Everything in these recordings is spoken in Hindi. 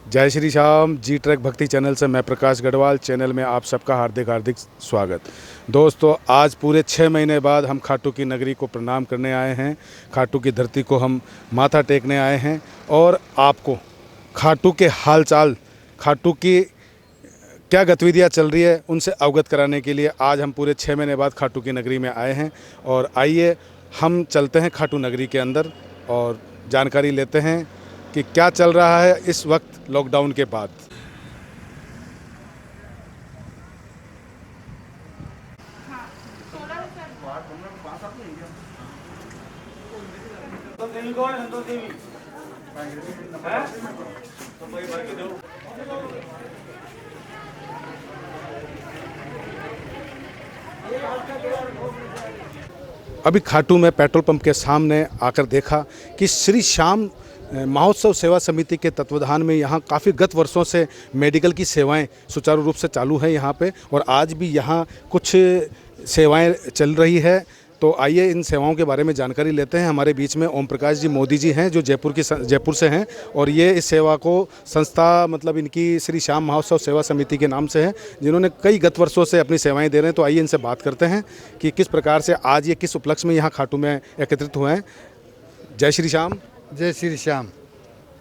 जय श्री श्याम। जी ट्रैक भक्ति चैनल से मैं प्रकाश गढ़वाल। चैनल में आप सबका हार्दिक हार्दिक स्वागत। दोस्तों, आज पूरे 6 महीने बाद हम खाटू की नगरी को प्रणाम करने आए हैं। खाटू की धरती को हम माथा टेकने आए हैं और आपको खाटू के हालचाल, खाटू की क्या गतिविधियाँ चल रही है उनसे अवगत कराने के लिए आज हम पूरे 6 महीने बाद खाटू की नगरी में आए हैं। और आइए हम चलते हैं खाटू नगरी के अंदर और जानकारी लेते हैं कि क्या चल रहा है इस वक्त लॉकडाउन के बाद। अभी खाटू में पेट्रोल पंप के सामने आकर देखा कि श्री श्याम महोत्सव सेवा समिति के तत्वाधान में यहाँ काफ़ी गत वर्षों से मेडिकल की सेवाएं सुचारू रूप से चालू है यहाँ पे, और आज भी यहाँ कुछ सेवाएं चल रही है। तो आइए इन सेवाओं के बारे में जानकारी लेते हैं। हमारे बीच में ओम प्रकाश जी मोदी जी हैं जो जयपुर से हैं, और ये इस सेवा को संस्था मतलब इनकी श्री श्याम महोत्सव सेवा समिति के नाम से है, जिन्होंने कई गत वर्षों से अपनी सेवाएं दे रहे हैं। तो आइए इनसे बात करते हैं कि किस प्रकार से आज ये किस उपलक्ष्य में यहाँ खाटू में एकत्रित हुए हैं। जय श्री श्याम। जय श्री श्याम।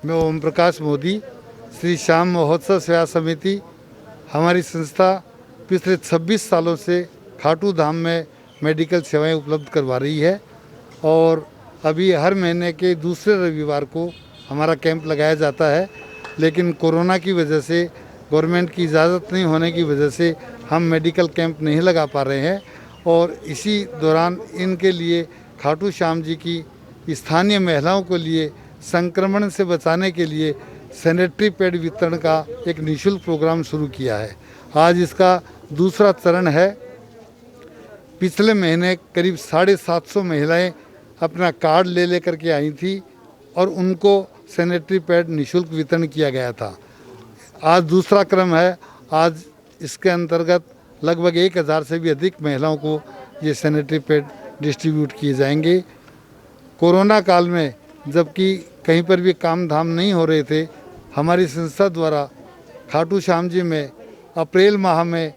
मैं ओम प्रकाश मोदी, श्री श्याम महोत्सव सेवा समिति। हमारी संस्था पिछले 26 सालों से खाटू धाम में मेडिकल सेवाएं उपलब्ध करवा रही है, और अभी हर महीने के दूसरे रविवार को हमारा कैंप लगाया जाता है। लेकिन कोरोना की वजह से, गवर्नमेंट की इजाज़त नहीं होने की वजह से हम मेडिकल कैंप नहीं लगा पा रहे हैं, और इसी दौरान इनके लिए खाटू श्याम जी की स्थानीय महिलाओं को लिए संक्रमण से बचाने के लिए सैनिटरी पैड वितरण का एक निःशुल्क प्रोग्राम शुरू किया है। आज इसका दूसरा चरण है। पिछले महीने करीब 750 महिलाएं अपना कार्ड ले कर के आई थी और उनको सैनिटरी पैड निःशुल्क वितरण किया गया था। आज दूसरा क्रम है। आज इसके अंतर्गत लगभग 1000 से भी अधिक महिलाओं को ये सैनिटरी पैड डिस्ट्रीब्यूट किए जाएंगे। कोरोना काल में जबकि कहीं पर भी काम धाम नहीं हो रहे थे, हमारी संस्था द्वारा खाटू श्याम जी में अप्रैल माह में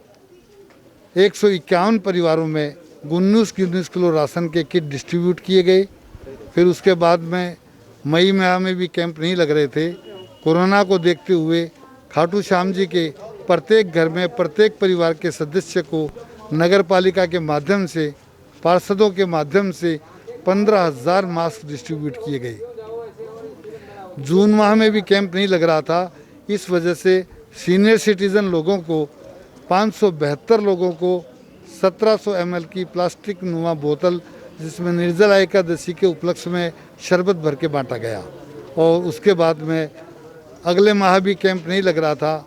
151 परिवारों में 19 किलो राशन के किट डिस्ट्रीब्यूट किए गए। फिर उसके बाद में मई माह में भी कैंप नहीं लग रहे थे। कोरोना को देखते हुए खाटू श्याम जी के प्रत्येक घर में प्रत्येक परिवार के सदस्य को नगर पालिका के माध्यम से, पार्षदों के माध्यम से 15,000 मास्क डिस्ट्रीब्यूट किए गए। जून माह में भी कैंप नहीं लग रहा था, इस वजह से सीनियर सिटीज़न लोगों को 572 लोगों को 1700 ml की प्लास्टिक नुमा बोतल, जिसमें निर्जला एकादशी के उपलक्ष्य में शरबत भर के बांटा गया। और उसके बाद में अगले माह भी कैंप नहीं लग रहा था।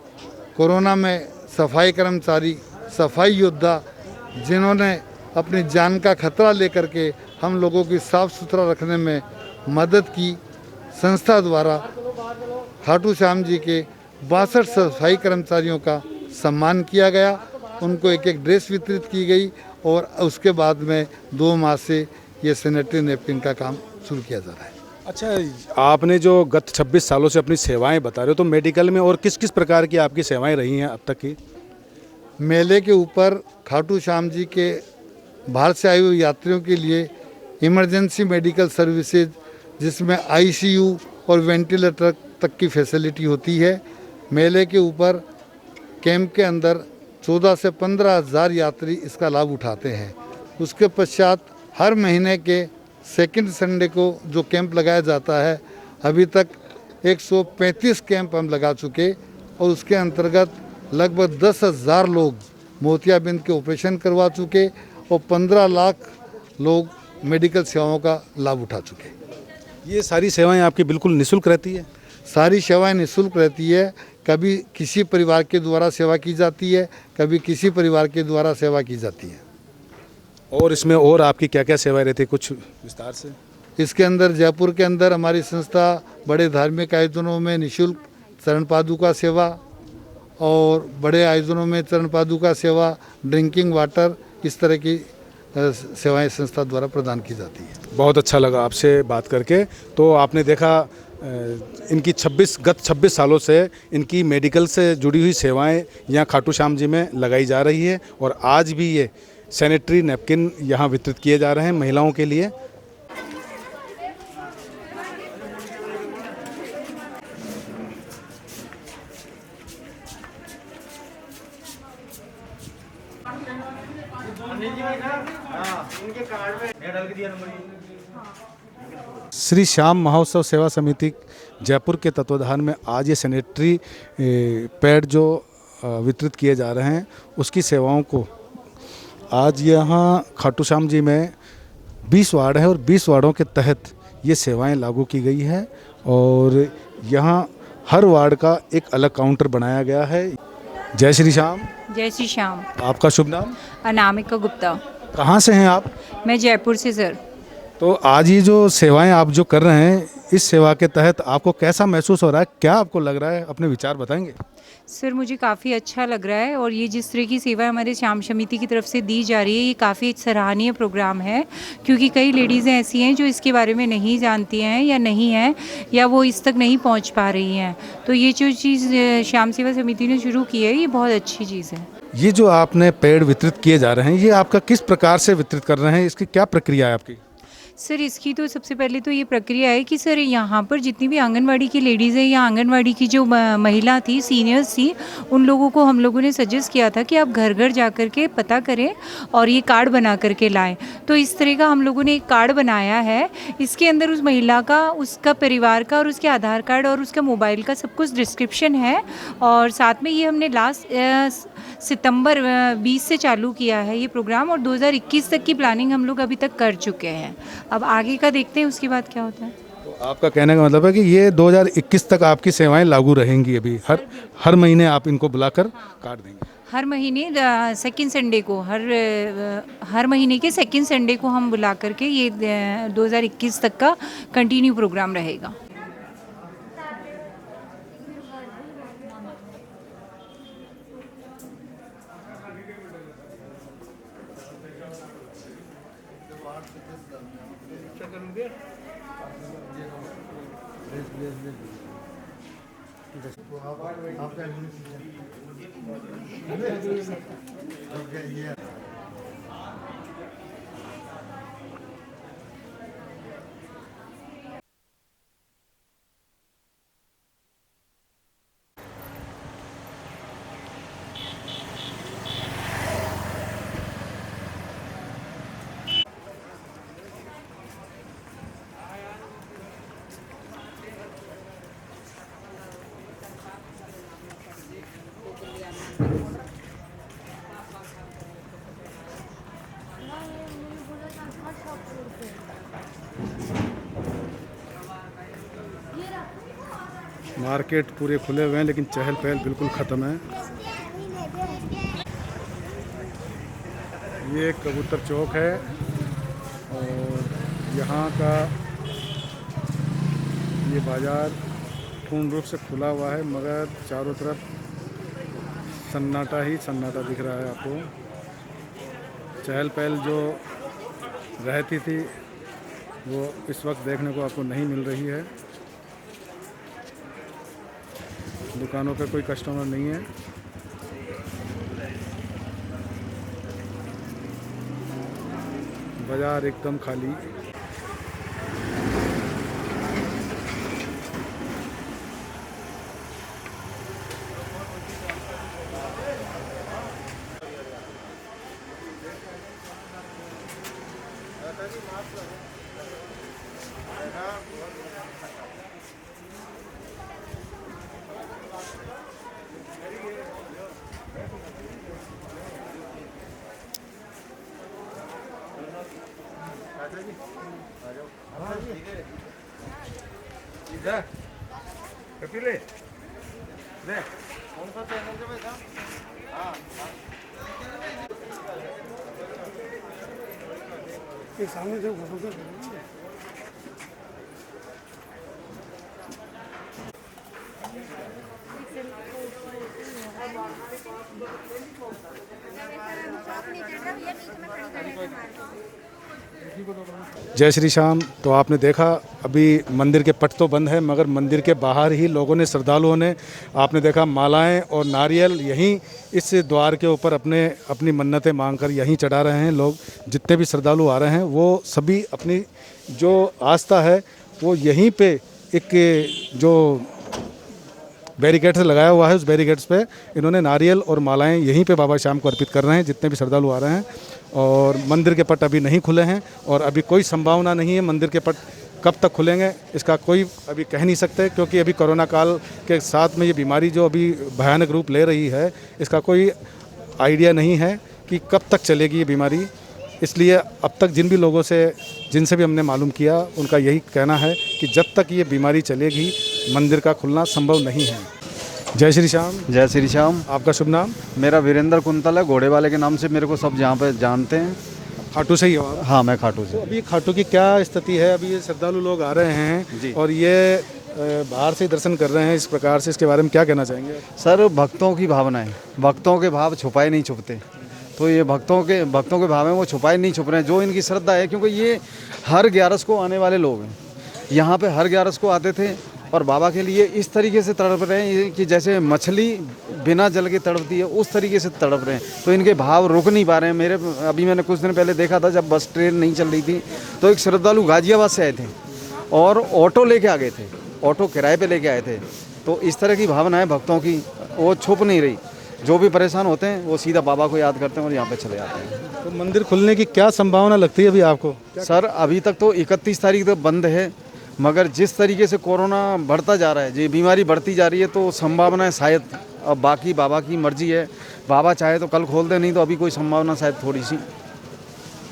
कोरोना में सफाई कर्मचारी, सफाई योद्धा, जिन्होंने अपनी जान का खतरा लेकर के हम लोगों की साफ़ सुथरा रखने में मदद की, संस्था द्वारा खाटू श्याम जी के 62 सफाई कर्मचारियों का सम्मान किया गया। उनको एक एक ड्रेस वितरित की गई, और उसके बाद में 2 माह से ये सैनिटरी नैपकिन का काम शुरू किया जा रहा है। अच्छा, आपने जो गत 26 सालों से अपनी सेवाएं बता रहे हो, तो मेडिकल में और किस किस प्रकार की आपकी सेवाएं रही हैं अब तक की? मेले के ऊपर खाटू श्याम जी के बाहर से आए हुए यात्रियों के लिए इमरजेंसी मेडिकल सर्विसेज, जिसमें आईसीयू और वेंटिलेटर तक की फैसिलिटी होती है। मेले के ऊपर कैंप के अंदर 14 से 15,000 यात्री इसका लाभ उठाते हैं। उसके पश्चात हर महीने के सेकंड संडे को जो कैंप लगाया जाता है, अभी तक 135 कैंप हम लगा चुके, और उसके अंतर्गत लगभग 10,000 लोग मोतियाबिंद के ऑपरेशन करवा चुके, और 15 लाख लोग मेडिकल सेवाओं का लाभ उठा चुके। ये सारी सेवाएं आपकी बिल्कुल निःशुल्क रहती है? सारी सेवाएं निःशुल्क रहती है। कभी किसी परिवार के द्वारा सेवा की जाती है, कभी किसी परिवार के द्वारा सेवा की जाती है। और इसमें और आपकी क्या क्या सेवाएं रहती है, कुछ विस्तार से? इसके अंदर जयपुर के अंदर हमारी संस्था बड़े धार्मिक आयोजनों में निःशुल्क चरण पादुका सेवा, और बड़े आयोजनों में चरण पादुका सेवा, ड्रिंकिंग वाटर, इस तरह की सेवाएं संस्था द्वारा प्रदान की जाती है। बहुत अच्छा लगा आपसे बात करके। तो आपने देखा इनकी गत 26 सालों से इनकी मेडिकल से जुड़ी हुई सेवाएं यहाँ खाटू श्याम जी में लगाई जा रही है और आज भी ये सैनिटरी नैपकिन यहाँ वितरित किए जा रहे हैं महिलाओं के लिए। श्री श्याम महोत्सव सेवा समिति जयपुर के तत्वाधान में आज ये सैनिटरी पैड जो वितरित किए जा रहे हैं उसकी सेवाओं को आज यहाँ खाटू श्याम जी में 20 वार्ड हैं और 20 वार्डों के तहत ये सेवाएं लागू की गई है और यहाँ हर वार्ड का एक अलग काउंटर बनाया गया है। जय श्री श्याम। जय श्री श्याम। आपका शुभ नाम? अनामिका गुप्ता। कहाँ से हैं आप? मैं जयपुर से सर। तो आज ये जो सेवाएं आप जो कर रहे हैं इस सेवा के तहत आपको कैसा महसूस हो रहा है, क्या आपको लग रहा है, अपने विचार बताएंगे? सर मुझे काफ़ी अच्छा लग रहा है और ये जिस तरह की सेवा हमारे श्याम समिति की तरफ से दी जा रही है ये काफ़ी सराहनीय प्रोग्राम है, क्योंकि कई लेडीज़ें ऐसी हैं जो इसके बारे में नहीं जानती हैं या नहीं हैं या वो इस तक नहीं पहुंच पा रही हैं। तो ये जो चीज़ श्याम सेवा समिति ने शुरू की है ये बहुत अच्छी चीज़ है। ये जो आपने पेड़ वितरित किए जा रहे हैं ये आपका किस प्रकार से वितरित कर रहे हैं, इसकी क्या प्रक्रिया है आपकी? सर इसकी तो सबसे पहले तो ये प्रक्रिया है कि सर यहाँ पर जितनी भी आंगनवाड़ी की लेडीज़ है या आंगनवाड़ी की जो महिला थी, सीनियर्स थी, उन लोगों को हम लोगों ने सजेस्ट किया था कि आप घर घर जा कर के पता करें और ये कार्ड बना करके लाएं। तो इस तरह का हम लोगों ने एक कार्ड बनाया है। इसके अंदर उस महिला का, उसका परिवार का और उसके आधार कार्ड और उसका मोबाइल का सब कुछ डिस्क्रिप्शन है और साथ में ये हमने लास्ट सितंबर 20 से चालू किया है ये प्रोग्राम और 2021 तक की प्लानिंग हम लोग अभी तक कर चुके हैं। अब आगे का देखते हैं उसके बाद क्या होता है। तो आपका कहने का मतलब है कि ये 2021 तक आपकी सेवाएं लागू रहेंगी। अभी हर महीने आप इनको बुलाकर कार्ड देंगे? हर महीने सेकंड संडे को, हर महीने के सेकंड संडे को हम बुला करके ये 2021 तक का कंटिन्यू प्रोग्राम रहेगा। मार्केट पूरे खुले हुए हैं लेकिन चहल पहल बिल्कुल ख़त्म है। ये कबूतर चौक है और यहाँ का ये बाज़ार पूर्ण रूप से खुला हुआ है मगर चारों तरफ सन्नाटा ही सन्नाटा दिख रहा है आपको। चहल पहल जो रहती थी वो इस वक्त देखने को आपको नहीं मिल रही है। दुकानों पे कोई कस्टमर नहीं है। बाजार एकदम खाली। सामने से जय श्री श्याम। तो आपने देखा अभी मंदिर के पट तो बंद है, मगर मंदिर के बाहर ही लोगों ने, श्रद्धालुओं ने, आपने देखा मालाएं और नारियल यहीं इस द्वार के ऊपर अपनी मन्नतें मांगकर यहीं चढ़ा रहे हैं। लोग जितने भी श्रद्धालु आ रहे हैं वो सभी अपनी जो आस्था है वो यहीं पे एक जो बैरिकेड्स लगाया हुआ है, उस बैरिकेड्स पे इन्होंने नारियल और मालाएं यहीं पे बाबा श्याम को अर्पित कर रहे हैं, जितने भी श्रद्धालु आ रहे हैं। और मंदिर के पट अभी नहीं खुले हैं और अभी कोई संभावना नहीं है मंदिर के पट कब तक खुलेंगे इसका कोई अभी कह नहीं सकते, क्योंकि अभी कोरोना काल के साथ में ये बीमारी जो अभी भयानक रूप ले रही है, इसका कोई आइडिया नहीं है कि कब तक चलेगी ये बीमारी। इसलिए अब तक जिनसे भी हमने मालूम किया, उनका यही कहना है कि जब तक ये बीमारी चलेगी मंदिर का खुलना संभव नहीं है। जय श्री श्याम। जय श्री श्याम। आपका शुभ नाम? मेरा वीरेंद्र कुंतल है, घोड़े वाले के नाम से मेरे को सब यहाँ पे जानते हैं। खाटू से ही हो आप? हाँ, मैं खाटू से। अभी खाटू की क्या स्थिति है? अभी ये श्रद्धालु लोग आ रहे हैं और ये बाहर से ही दर्शन कर रहे हैं इस प्रकार से, इसके बारे में क्या कहना चाहेंगे? सर, भक्तों की भावना है, भक्तों के भाव छुपाए नहीं छुपते, तो ये भक्तों के भाव हैं, वो छुपाए नहीं छुप रहे हैं। जो इनकी श्रद्धा है, क्योंकि ये हर 11 को आने वाले लोग हैं, यहाँ पे हर 11 को आते थे और बाबा के लिए इस तरीके से तड़प रहे हैं कि जैसे मछली बिना जल के तड़पती है, उस तरीके से तड़प रहे हैं। तो इनके भाव रुक नहीं पा रहे हैं। अभी मैंने कुछ दिन पहले देखा था, जब बस ट्रेन नहीं चल रही थी, तो एक श्रद्धालु गाजियाबाद से आए थे और ऑटो लेके आ गए थे, ऑटो किराए पे लेके आए थे। तो इस तरह की भावना है भक्तों की, वो छुप नहीं रही। जो भी परेशान होते हैं वो सीधा बाबा को याद करते हैं और यहाँ पे चले जाते हैं। तो मंदिर खुलने की क्या संभावना लगती है अभी आपको? सर, अभी तक तो 31 तारीख तक बंद है, मगर जिस तरीके से कोरोना बढ़ता जा रहा है, ये बीमारी बढ़ती जा रही है, तो संभावना है शायद, अब बाकी बाबा की मर्जी है, बाबा चाहे तो कल खोल दे, नहीं तो अभी कोई संभावना शायद थोड़ी सी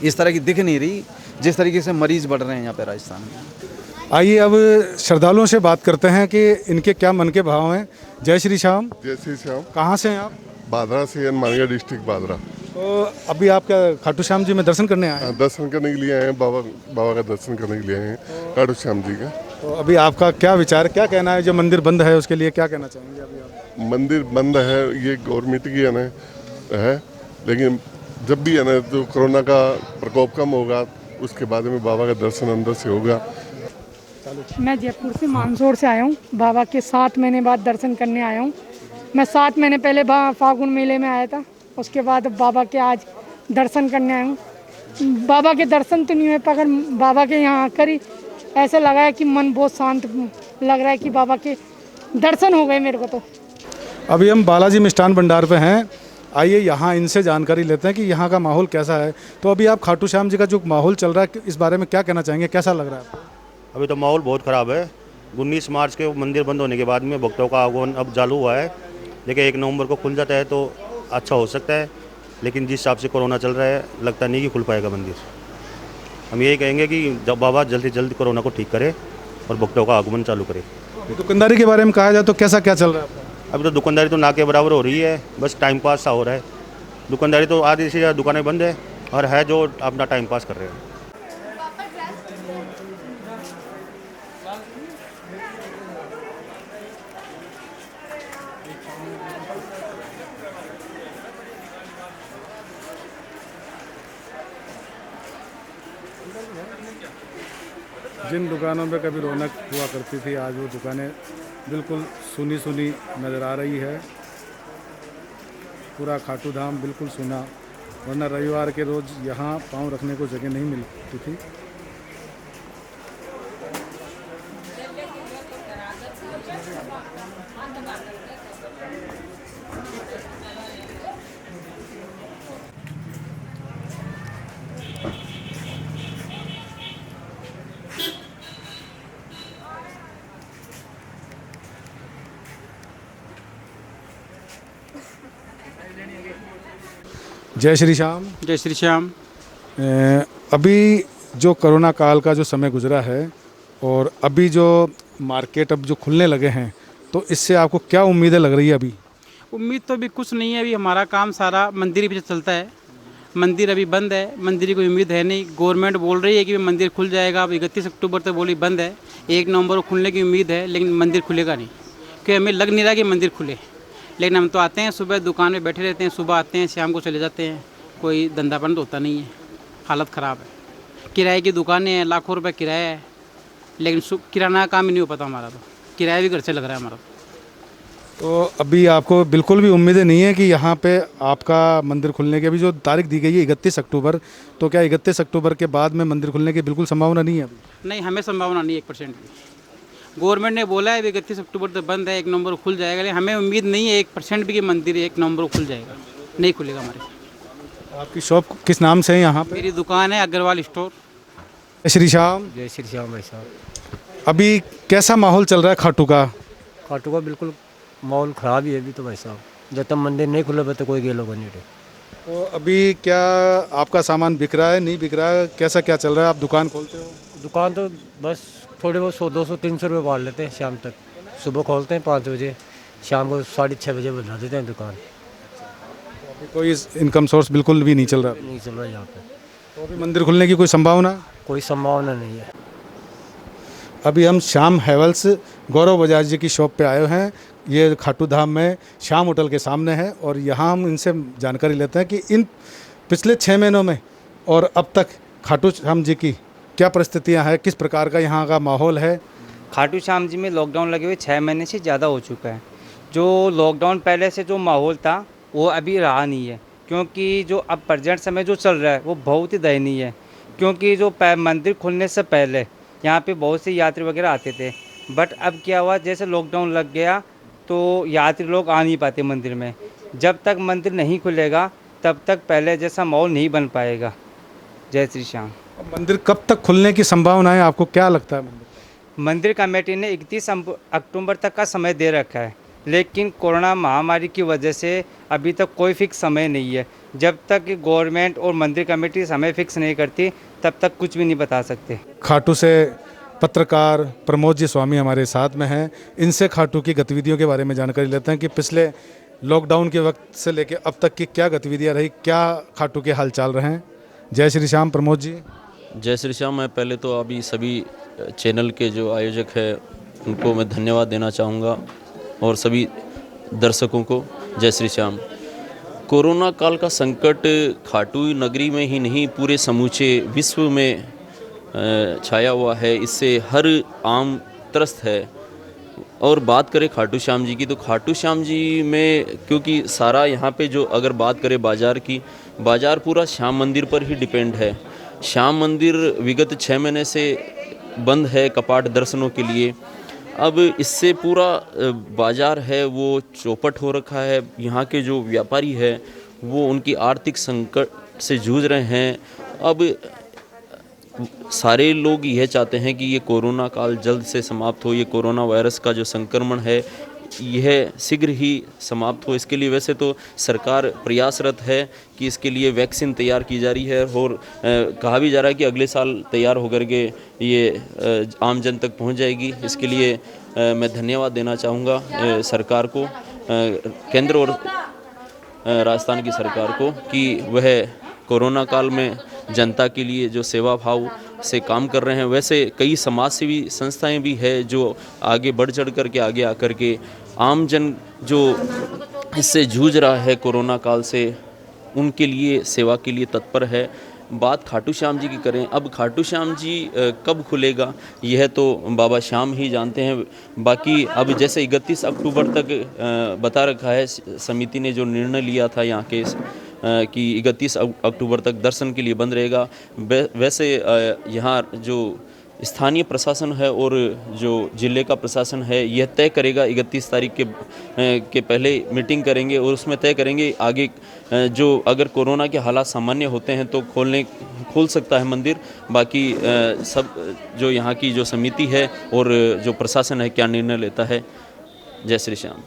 इस तरह की दिख नहीं रही, जिस तरीके से मरीज बढ़ रहे हैं यहाँ पे राजस्थान में। आइए अब श्रद्धालुओं से बात करते हैं कि इनके क्या मन के भाव हैं। जय श्री श्याम। जय श्री श्याम। कहाँ से हैं आप? बादरा से, हनुमानगढ़ डिस्ट्रिक्ट बादरा। तो अभी आप क्या खाटू श्याम जी में दर्शन करने आए हैं? दर्शन करने के लिए आए हैं, बाबा का दर्शन करने के लिए आए हैं, खाटू श्याम जी का। तो अभी आपका क्या विचार, क्या कहना है? जो मंदिर बंद है उसके लिए क्या कहना चाहेंगे अभी आप? मंदिर बंद है, ये गवर्नमेंट की है, लेकिन जब भी है ना तो कोरोना का प्रकोप कम होगा, उसके बाद में बाबा का दर्शन अंदर से होगा। मैं जयपुर से मानसोड़ से आया हूँ, बाबा के 7 महीने बाद दर्शन करने आया हूँ। मैं 7 महीने पहले फागुन मेले में आया था, उसके बाद बाबा के आज दर्शन करने आया हूँ। बाबा के दर्शन तो नहीं हुए, पर बाबा के यहाँ आकर ही ऐसा लगा है कि मन बहुत शांत लग रहा है कि बाबा के दर्शन हो गए मेरे को। तो अभी हम बालाजी मिष्ठान भंडार पे हैं, आइए यहाँ इनसे जानकारी लेते हैं कि यहाँ का माहौल कैसा है। तो अभी आप खाटू श्याम जी का जो माहौल चल रहा है, इस बारे में क्या कहना चाहेंगे, कैसा लग रहा है आपको? अभी तो माहौल बहुत ख़राब है। 19 मार्च के मंदिर बंद होने के बाद में भक्तों का आगमन अब चालू हुआ है, लेकिन 1 नवंबर को खुल जाता है तो अच्छा हो सकता है, लेकिन जिस हिसाब से कोरोना चल रहा है लगता नहीं कि खुल पाएगा मंदिर। हम यही कहेंगे कि जब बाबा जल्द से जल्द कोरोना को ठीक करे और भक्तों का आगमन चालू करे। दुकानदारी के बारे में कहा जाए तो कैसा क्या चल रहा है आपका? अभी तो दुकानदारी तो ना के बराबर हो रही है, बस टाइम पास सा हो रहा है। दुकानदारी तो आधी से ज़्यादा दुकानें बंद है और है जो अपना टाइम पास कर रहे हैं। जिन दुकानों पे कभी रौनक हुआ करती थी, आज वो दुकानें बिल्कुल सुनी सुनी नज़र आ रही है। पूरा खाटू धाम बिल्कुल सुना, वरना रविवार के रोज़ यहाँ पाँव रखने को जगह नहीं मिलती थी। जय श्री श्याम। जय श्री श्याम। अभी जो कोरोना काल का जो समय गुजरा है और अभी जो मार्केट अब जो खुलने लगे हैं, तो इससे आपको क्या उम्मीदें लग रही है? अभी उम्मीद तो अभी कुछ नहीं है, अभी हमारा काम सारा मंदिर के पीछे चलता है। मंदिर अभी बंद है, मंदिर की कोई उम्मीद है नहीं। गवर्नमेंट बोल रही है कि मंदिर खुल जाएगा, अब 31 अक्टूबर तक बोली बंद है, 1 नवंबर को खुलने की उम्मीद है, लेकिन मंदिर खुलेगा नहीं, क्योंकि हमें लग नहीं रहा कि मंदिर खुले। लेकिन हम तो आते हैं, सुबह दुकान में बैठे रहते हैं, सुबह आते हैं, शाम को चले जाते हैं, कोई धंधा बंद होता नहीं है। हालत ख़राब है, किराए की दुकानें हैं, लाखों रुपए किराया है, लेकिन किराना का काम ही नहीं हो पाता हमारा, तो किराया भी घर से लग रहा है हमारा। तो अभी आपको बिल्कुल भी उम्मीदें नहीं है कि यहाँ पे आपका मंदिर खुलने की, अभी जो तारीख दी गई है 31 अक्टूबर, तो क्या 31 अक्टूबर के बाद में मंदिर खुलने की बिल्कुल संभावना नहीं है अभी? नहीं, हमें संभावना नहीं 1% भी। गवर्नमेंट ने बोला है 31 अक्टूबर तक बंद है, 1 नवंबर को खुल जाएगा, लेकिन हमें उम्मीद नहीं है 1% भी कि मंदिर 1 नवंबर को खुल जाएगा। नहीं खुलेगा हमारे। आपकी शॉप किस नाम से है यहाँ पे? मेरी दुकान है अग्रवाल स्टोर। श्री श्याम, जय श्री श्याम भाई साहब। अभी कैसा माहौल चल रहा है खाटू का? खाटू का बिल्कुल माहौल ख़राब ही है अभी तो भाई साहब, जब तक मंदिर नहीं खुले तो कोई गेलो नहीं रहे। तो अभी क्या आपका सामान बिक रहा है, नहीं बिक रहा है, कैसा क्या चल रहा है? आप दुकान खोलते हो? दुकान तो बस थोड़े बहुत 100 200 300 रुपये बांट लेते हैं शाम तक। सुबह खोलते हैं 5 बजे, शाम को 6:30 बजे बना देते हैं दुकान। अभी कोई इनकम सोर्स बिल्कुल भी नहीं चल रहा? नहीं चल रहा है यहाँ पे। तो अभी मंदिर खुलने की कोई संभावना? कोई संभावना नहीं है। अभी हम श्याम हैवेल्स गौरव बजाज जी की शॉप पे आए हैं। ये खाटू धाम में श्याम होटल के सामने है और यहाँ हम इनसे जानकारी लेते हैं कि इन पिछले 6 महीनों में और अब तक खाटू श्याम जी की क्या परिस्थितियाँ हैं, किस प्रकार का यहाँ का माहौल है। खाटू श्याम जी में लॉकडाउन लगे हुए 6 महीने से ज़्यादा हो चुका है। जो लॉकडाउन पहले से जो माहौल था वो अभी रहा नहीं है, क्योंकि जो अब प्रेजेंट समय जो चल रहा है वो बहुत ही दयनीय है। क्योंकि जो मंदिर खुलने से पहले यहाँ पे बहुत से यात्री वगैरह आते थे, बट अब क्या हुआ, जैसे लॉकडाउन लग गया तो यात्री लोग आ नहीं पाते मंदिर में। जब तक मंदिर नहीं खुलेगा तब तक पहले जैसा माहौल नहीं बन पाएगा। जय श्री श्याम। मंदिर कब तक खुलने की संभावना है, आपको क्या लगता है? मंदिर कमेटी ने 31 अक्टूबर तक का समय दे रखा है, लेकिन कोरोना महामारी की वजह से अभी तक कोई फिक्स समय नहीं है। जब तक गवर्नमेंट और मंदिर कमेटी समय फिक्स नहीं करती तब तक कुछ भी नहीं बता सकते। खाटू से पत्रकार प्रमोद जी स्वामी हमारे साथ में हैं। इनसे खाटू की गतिविधियों के बारे में जानकारी लेते हैं कि पिछले लॉकडाउन के वक्त से लेकर अब तक की क्या गतिविधियां रही, क्या खाटू के हाल चाल रहे हैं। जय श्री श्याम प्रमोद जी। जय श्री श्याम। मैं पहले तो अभी सभी चैनल के जो आयोजक हैं उनको मैं धन्यवाद देना चाहूँगा और सभी दर्शकों को जय श्री श्याम। कोरोना काल का संकट खाटू नगरी में ही नहीं पूरे समूचे विश्व में छाया हुआ है। इससे हर आम त्रस्त है। और बात करें खाटू श्याम जी की, तो खाटू श्याम जी में क्योंकि सारा यहाँ पे जो अगर बात करें बाज़ार की, बाज़ार पूरा श्याम मंदिर पर ही डिपेंड है। श्याम मंदिर विगत 6 महीने से बंद है कपाट दर्शनों के लिए। अब इससे पूरा बाज़ार है वो चौपट हो रखा है। यहाँ के जो व्यापारी है वो उनकी आर्थिक संकट से जूझ रहे हैं। अब सारे लोग यह चाहते हैं कि ये कोरोना काल जल्द से समाप्त हो, ये कोरोना वायरस का जो संक्रमण है यह शीघ्र ही समाप्त हो। इसके लिए वैसे तो सरकार प्रयासरत है कि इसके लिए वैक्सीन तैयार की जा रही है और कहा भी जा रहा है कि अगले साल तैयार होकर के ये आम जन तक पहुंच जाएगी। इसके लिए मैं धन्यवाद देना चाहूँगा सरकार को, केंद्र और राजस्थान की सरकार को, कि वह कोरोना काल में जनता के लिए जो सेवा भाव से काम कर रहे हैं। वैसे कई समाज सेवी संस्थाएं भी है जो आगे बढ़ चढ़ कर के आगे आकर के आम जन जो इससे जूझ रहा है कोरोना काल से, उनके लिए सेवा के लिए तत्पर है। बात खाटू श्याम जी की करें, अब खाटू श्याम जी कब खुलेगा यह तो बाबा श्याम ही जानते हैं। बाकी अब जैसे 31 अक्टूबर तक बता रखा है समिति ने, जो निर्णय लिया था यहाँ के कि 31 अक्टूबर तक दर्शन के लिए बंद रहेगा। वैसे यहाँ जो स्थानीय प्रशासन है और जो जिले का प्रशासन है यह तय करेगा, 31 तारीख के पहले मीटिंग करेंगे और उसमें तय करेंगे आगे जो अगर कोरोना के हालात सामान्य होते हैं तो खोल सकता है मंदिर। बाकी सब जो यहाँ की जो समिति है और जो प्रशासन है क्या निर्णय लेता है। जय श्री श्याम।